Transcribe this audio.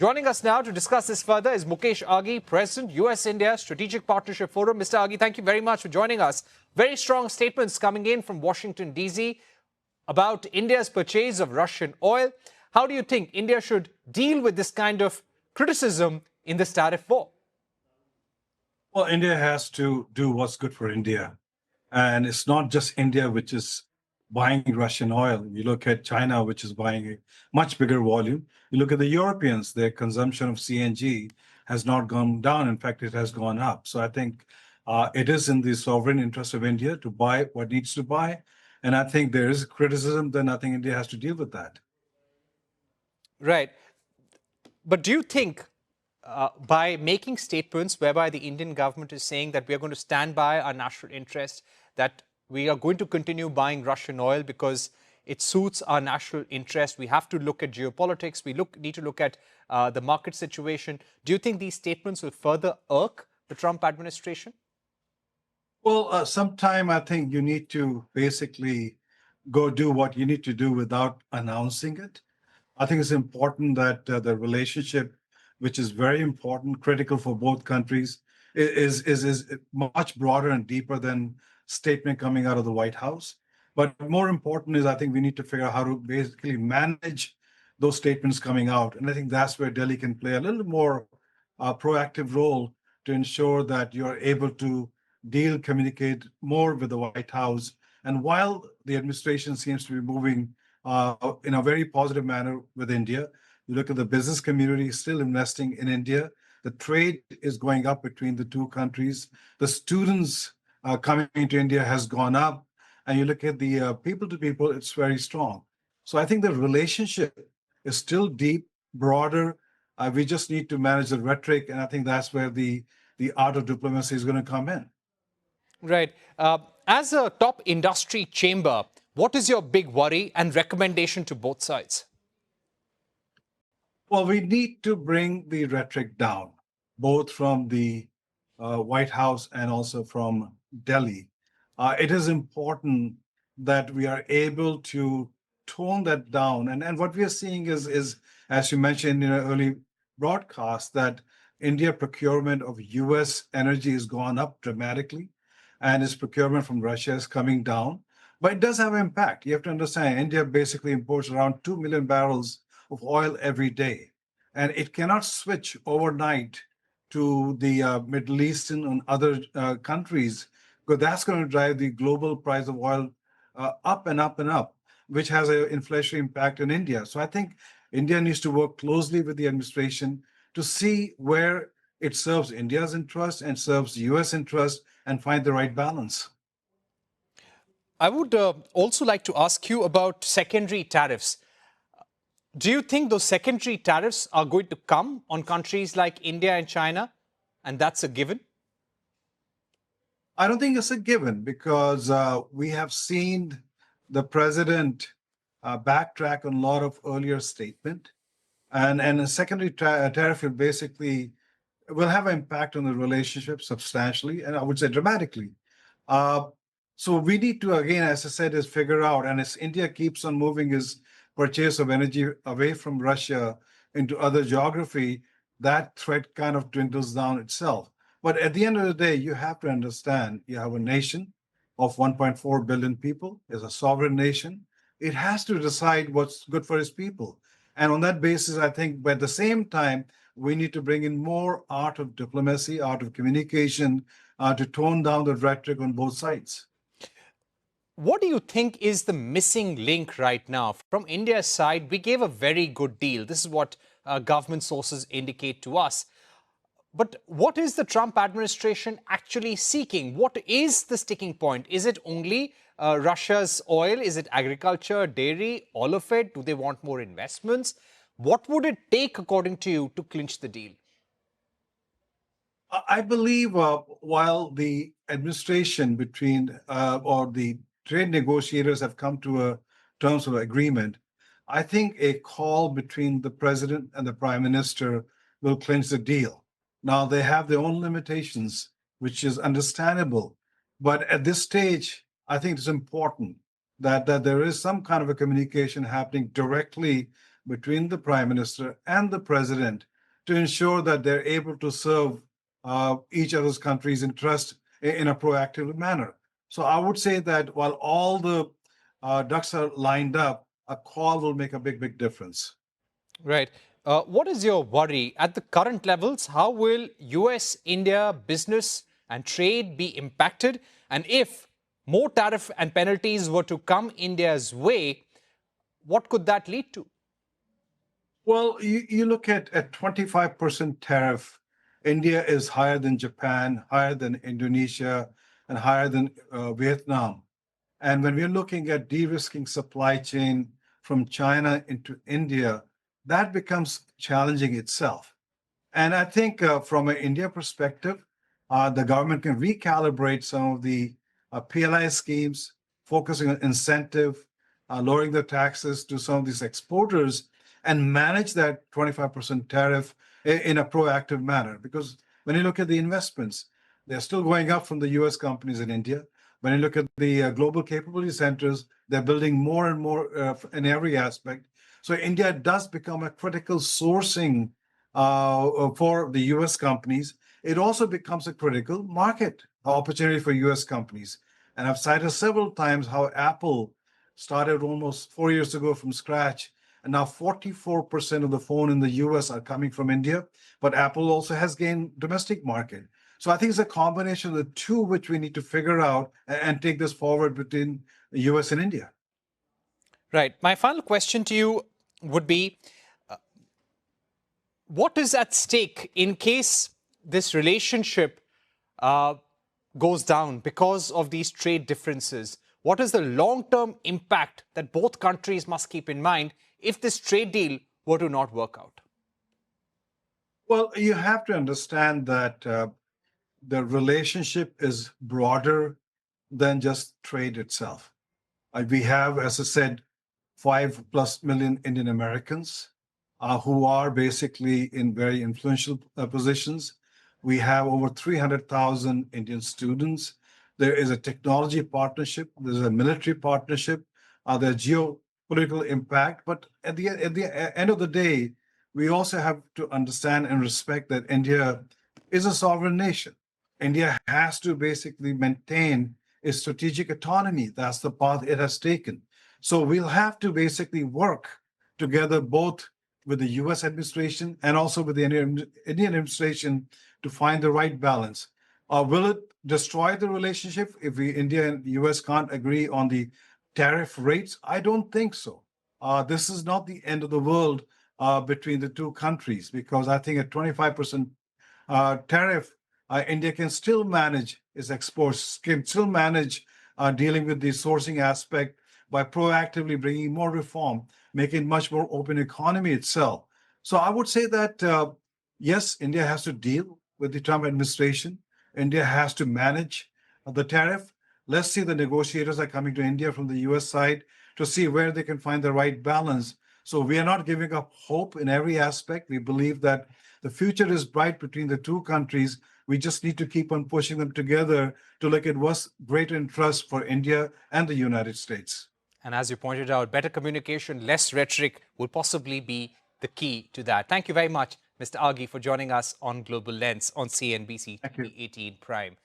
Joining us now to discuss this further is Mukesh Aghi, President, US-India Strategic Partnership Forum. Mr. Aghi, thank you very much for joining us. Very strong statements coming in from Washington, D.C. about India's purchase of Russian oil. How do you think India should deal with this kind of criticism in this tariff war? Well, India has to do what's good for India. And it's not just India which is buying Russian oil. You look at China, which is buying a much bigger volume. You look at the Europeans, their consumption of CNG has not gone down. In fact, it has gone up. So I think it is in the sovereign interest of India to buy what needs to buy. And I think there is criticism, then I think India has to deal with that. Right. But do you think by making statements whereby the Indian government is saying that we are going to stand by our national interest, that we are going to continue buying Russian oil because it suits our national interest, we have to look at geopolitics, we need to look at the market situation. Do you think these statements will further irk the Trump administration? Well, sometime I think you need to basically go do what you need to do without announcing it. I think it's important that the relationship, which is very important, critical for both countries, is much broader and deeper than statement coming out of the White House. But more important is I think we need to figure out how to basically manage those statements coming out. And I think that's where Delhi can play a little more proactive role to ensure that you're able to communicate more with the White House. And while the administration seems to be moving in a very positive manner with India, you look at the business community still investing in India. The trade is going up between the two countries. The students coming into India has gone up. And you look at the people to people, it's very strong. So I think the relationship is still deep, broader. We just need to manage the rhetoric. And I think that's where the art of diplomacy is going to come in. Right. As a top industry chamber, what is your big worry and recommendation to both sides? Well, we need to bring the rhetoric down, both from the White House and also from Delhi. It is important that we are able to tone that down. And what we are seeing is, as you mentioned in an early broadcast, that India procurement of US energy has gone up dramatically, and its procurement from Russia is coming down. But it does have an impact. You have to understand, India basically imports around 2 million barrels of oil every day. And it cannot switch overnight to the Middle Eastern and other countries, because that's going to drive the global price of oil up and up and up, which has an inflationary impact in India. So I think India needs to work closely with the administration to see where it serves India's interest and serves US interest and find the right balance. I would also like to ask you about secondary tariffs. Do you think those secondary tariffs are going to come on countries like India and China, and that's a given? I don't think it's a given, because we have seen the president backtrack on a lot of earlier statement. And a secondary tariff will have an impact on the relationship substantially, and I would say dramatically. So we need to, again, as I said, is figure out, and as India keeps on moving its purchase of energy away from Russia into other geography, that threat kind of dwindles down itself. But at the end of the day, you have to understand, you have a nation of 1.4 billion people, is a sovereign nation. It has to decide what's good for its people. And on that basis, I think, but at the same time, we need to bring in more art of diplomacy, art of communication, to tone down the rhetoric on both sides. What do you think is the missing link right now? From India's side, we gave a very good deal. This is what government sources indicate to us. But what is the Trump administration actually seeking? What is the sticking point? Is it only Russia's oil? Is it agriculture, dairy, all of it? Do they want more investments? What would it take, according to you, to clinch the deal? I believe while the administration or the trade negotiators have come to a terms of agreement, I think a call between the president and the prime minister will clinch the deal. Now, they have their own limitations, which is understandable. But at this stage, I think it's important that there is some kind of a communication happening directly between the prime minister and the president to ensure that they're able to serve each other's country's interest in a proactive manner. So I would say that while all the ducks are lined up, a call will make a big difference. Right. What is your worry? At the current levels, how will US India business and trade be impacted? And if more tariff and penalties were to come India's way, what could that lead to? Well, you look at 25% tariff. India is higher than Japan, higher than Indonesia, and higher than Vietnam. And when we're looking at de-risking supply chain from China into India, that becomes challenging itself. And I think from an India perspective, the government can recalibrate some of the PLI schemes, focusing on incentive, lowering the taxes to some of these exporters, and manage that 25% tariff in a proactive manner. Because when you look at the investments, they're still going up from the US companies in India. When you look at the global capability centers, they're building more and more in every aspect. So India does become a critical sourcing for the US companies. It also becomes a critical market opportunity for US companies. And I've cited several times how Apple started almost 4 years ago from scratch. And now 44% of the phone in the US are coming from India, but Apple also has gained domestic market. So I think it's a combination of the two which we need to figure out and take this forward between the US and India. Right. My final question to you would be, what is at stake in case this relationship uh, goes down because of these trade differences? What is the long-term impact that both countries must keep in mind if this trade deal were to not work out? Well, you have to understand that the relationship is broader than just trade itself. We have, as I said, 5+ million Indian Americans who are basically in very influential positions. We have over 300,000 Indian students. There is a technology partnership, there's a military partnership, there's geopolitical impact. But at the end of the day, we also have to understand and respect that India is a sovereign nation. India has to basically maintain its strategic autonomy. That's the path it has taken. So we'll have to basically work together both with the US administration and also with the Indian administration to find the right balance. Will it destroy the relationship if India and US can't agree on the tariff rates? I don't think so. This is not the end of the world between the two countries because I think at 25% tariff, India can still manage its exports, can still manage dealing with the sourcing aspect by proactively bringing more reform, making much more open economy itself. So I would say that yes, India has to deal with the Trump administration. India has to manage the tariff. Let's see, the negotiators are coming to India from the US side to see where they can find the right balance. So we are not giving up hope in every aspect. We believe that the future is bright between the two countries. We just need to keep on pushing them together to look at what's greater interest for India and the United States. And as you pointed out, better communication, less rhetoric will possibly be the key to that. Thank you very much, Mr. Aghi, for joining us on Global Lens on CNBC Thank you. 2018 Prime.